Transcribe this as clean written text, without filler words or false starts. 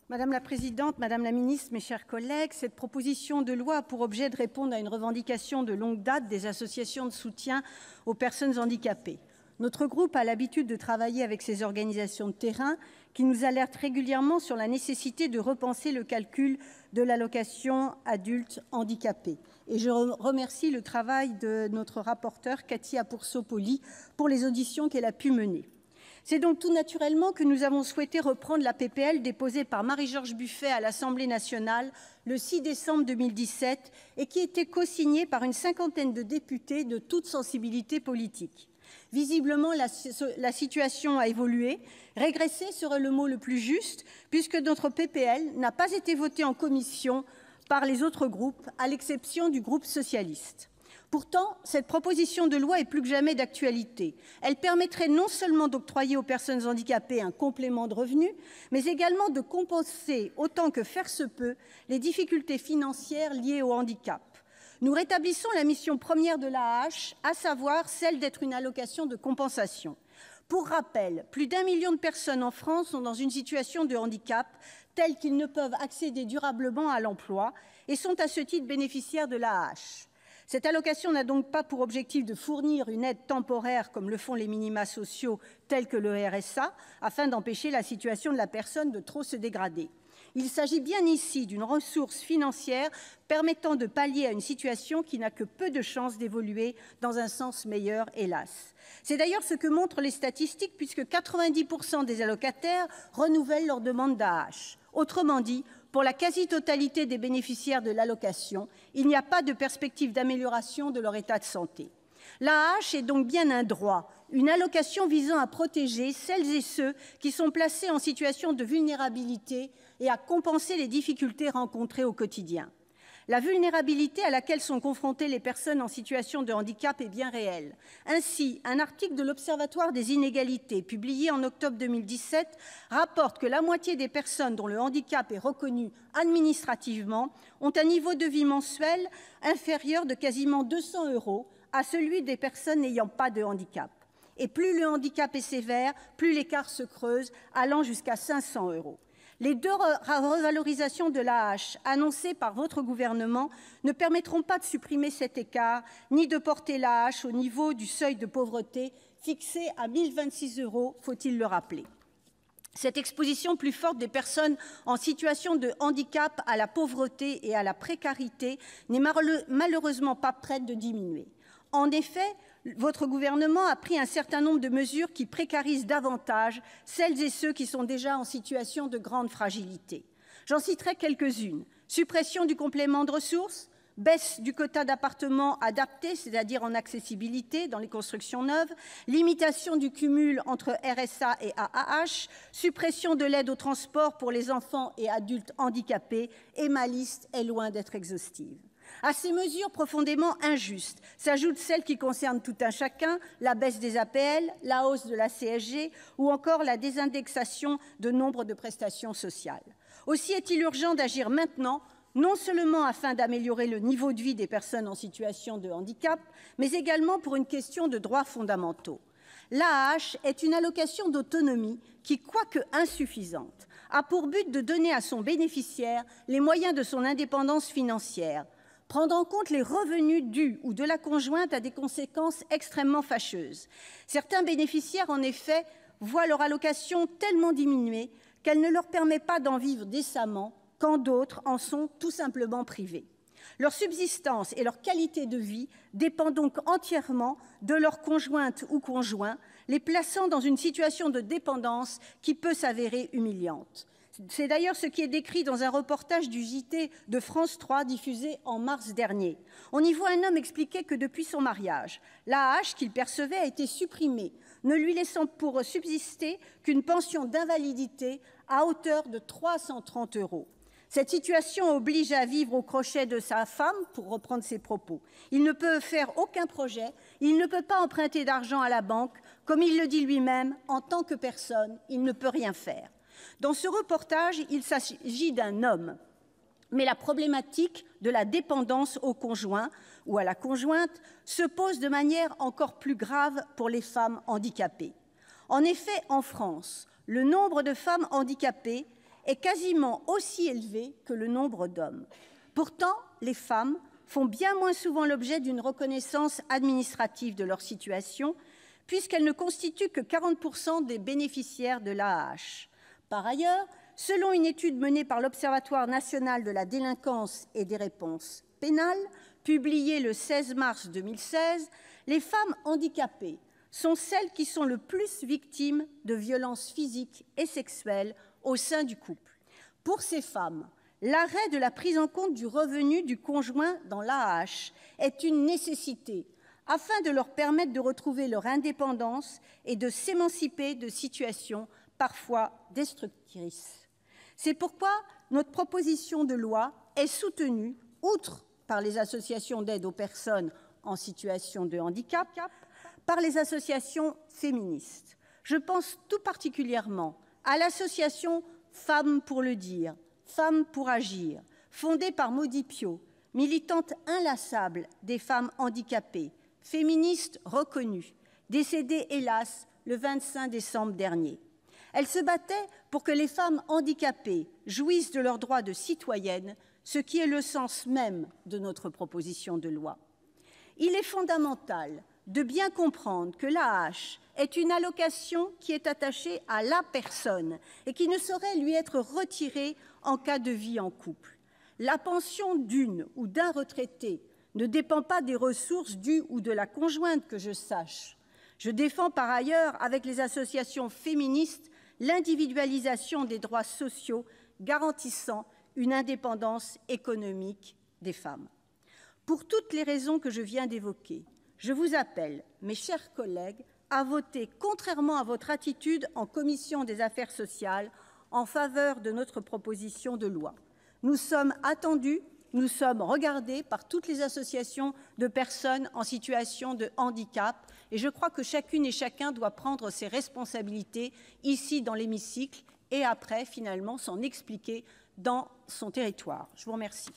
Madame la présidente, madame la ministre, mes chers collègues, cette proposition de loi a pour objet de répondre à une revendication de longue date des associations de soutien aux personnes handicapées. Notre groupe a l'habitude de travailler avec ces organisations de terrain qui nous alertent régulièrement sur la nécessité de repenser le calcul de l'allocation adulte handicapé. Et je remercie le travail de notre rapporteure, Cathy Apourceau-Poly, pour les auditions qu'elle a pu mener. C'est donc tout naturellement que nous avons souhaité reprendre la proposition de loi déposée par Marie-George Buffet à l'Assemblée nationale le 6 décembre 2017 et qui était cosignée par une cinquantaine de députés de toutes sensibilités politiques. Visiblement, la situation a évolué. Régresser serait le mot le plus juste, puisque notre proposition de loi n'a pas été votée en commission par les autres groupes, à l'exception du groupe socialiste. Pourtant, cette proposition de loi est plus que jamais d'actualité. Elle permettrait non seulement d'octroyer aux personnes handicapées un complément de revenu, mais également de compenser, autant que faire se peut, les difficultés financières liées au handicap. Nous rétablissons la mission première de l'AAH, à savoir celle d'être une allocation de compensation. Pour rappel, plus d'1 million de personnes en France sont dans une situation de handicap telle qu'ils ne peuvent accéder durablement à l'emploi et sont à ce titre bénéficiaires de l'AAH. Cette allocation n'a donc pas pour objectif de fournir une aide temporaire comme le font les minima sociaux tels que le RSA, afin d'empêcher la situation de la personne de trop se dégrader. Il s'agit bien ici d'une ressource financière permettant de pallier à une situation qui n'a que peu de chances d'évoluer dans un sens meilleur, hélas. C'est d'ailleurs ce que montrent les statistiques, puisque 90% des allocataires renouvellent leur demande d'AAH. Autrement dit, pour la quasi-totalité des bénéficiaires de l'allocation, il n'y a pas de perspective d'amélioration de leur état de santé. L'AAH est donc bien un droit, une allocation visant à protéger celles et ceux qui sont placés en situation de vulnérabilité et à compenser les difficultés rencontrées au quotidien. La vulnérabilité à laquelle sont confrontées les personnes en situation de handicap est bien réelle. Ainsi, un article de l'Observatoire des inégalités, publié en octobre 2017, rapporte que la moitié des personnes dont le handicap est reconnu administrativement ont un niveau de vie mensuel inférieur de quasiment 200 € à celui des personnes n'ayant pas de handicap. Et plus le handicap est sévère, plus l'écart se creuse, allant jusqu'à 500 €. Les deux revalorisations de l'AAH annoncées par votre gouvernement ne permettront pas de supprimer cet écart, ni de porter l'AAH au niveau du seuil de pauvreté, fixé à 1 026 €, faut-il le rappeler. Cette exposition plus forte des personnes en situation de handicap à la pauvreté et à la précarité n'est malheureusement pas prête de diminuer. En effet, votre gouvernement a pris un certain nombre de mesures qui précarisent davantage celles et ceux qui sont déjà en situation de grande fragilité. J'en citerai quelques-unes. Suppression du complément de ressources, baisse du quota d'appartements adaptés, c'est-à-dire en accessibilité dans les constructions neuves, limitation du cumul entre RSA et AAH, suppression de l'aide au transport pour les enfants et adultes handicapés, et ma liste est loin d'être exhaustive. À ces mesures profondément injustes s'ajoutent celles qui concernent tout un chacun, la baisse des APL, la hausse de la CSG ou encore la désindexation de nombre de prestations sociales. Aussi est-il urgent d'agir maintenant, non seulement afin d'améliorer le niveau de vie des personnes en situation de handicap, mais également pour une question de droits fondamentaux. L'AAH est une allocation d'autonomie qui, quoique insuffisante, a pour but de donner à son bénéficiaire les moyens de son indépendance financière. Prendre en compte les revenus du ou de la conjointe a des conséquences extrêmement fâcheuses. Certains bénéficiaires, en effet, voient leur allocation tellement diminuée qu'elle ne leur permet pas d'en vivre décemment, quand d'autres en sont tout simplement privés. Leur subsistance et leur qualité de vie dépendent donc entièrement de leur conjointe ou conjoint, les plaçant dans une situation de dépendance qui peut s'avérer humiliante. C'est d'ailleurs ce qui est décrit dans un reportage du JT de France 3 diffusé en mars dernier. On y voit un homme expliquer que depuis son mariage, l'AAH qu'il percevait a été supprimée, ne lui laissant pour subsister qu'une pension d'invalidité à hauteur de 330 €. Cette situation oblige à vivre au crochet de sa femme, pour reprendre ses propos. Il ne peut faire aucun projet, il ne peut pas emprunter d'argent à la banque. Comme il le dit lui-même, en tant que personne, il ne peut rien faire. Dans ce reportage, il s'agit d'un homme. Mais la problématique de la dépendance au conjoint ou à la conjointe se pose de manière encore plus grave pour les femmes handicapées. En effet, en France, le nombre de femmes handicapées est quasiment aussi élevé que le nombre d'hommes. Pourtant, les femmes font bien moins souvent l'objet d'une reconnaissance administrative de leur situation, puisqu'elles ne constituent que 40% des bénéficiaires de l'AAH. Par ailleurs, selon une étude menée par l'Observatoire national de la délinquance et des réponses pénales, publiée le 16 mars 2016, les femmes handicapées sont celles qui sont le plus victimes de violences physiques et sexuelles au sein du couple. Pour ces femmes, l'arrêt de la prise en compte du revenu du conjoint dans l'AAH est une nécessité afin de leur permettre de retrouver leur indépendance et de s'émanciper de situations parfois destructrices. C'est pourquoi notre proposition de loi est soutenue, outre par les associations d'aide aux personnes en situation de handicap, par les associations féministes. Je pense tout particulièrement à l'association Femmes pour le dire, Femmes pour agir, fondée par Maudy Piot, militante inlassable des femmes handicapées, féministe reconnue, décédée hélas le 25 décembre dernier. Elle se battait pour que les femmes handicapées jouissent de leurs droits de citoyennes, ce qui est le sens même de notre proposition de loi. Il est fondamental de bien comprendre que l'AAH est une allocation qui est attachée à la personne et qui ne saurait lui être retirée en cas de vie en couple. La pension d'une ou d'un retraité ne dépend pas des ressources du ou de la conjointe, que je sache. Je défends par ailleurs, avec les associations féministes, l'individualisation des droits sociaux garantissant une indépendance économique des femmes. Pour toutes les raisons que je viens d'évoquer, je vous appelle, mes chers collègues, à voter, contrairement à votre attitude en commission des affaires sociales, en faveur de notre proposition de loi. Nous sommes attendus, nous sommes regardés par toutes les associations de personnes en situation de handicap et je crois que chacune et chacun doit prendre ses responsabilités ici dans l'hémicycle et après, finalement, s'en expliquer dans son territoire. Je vous remercie.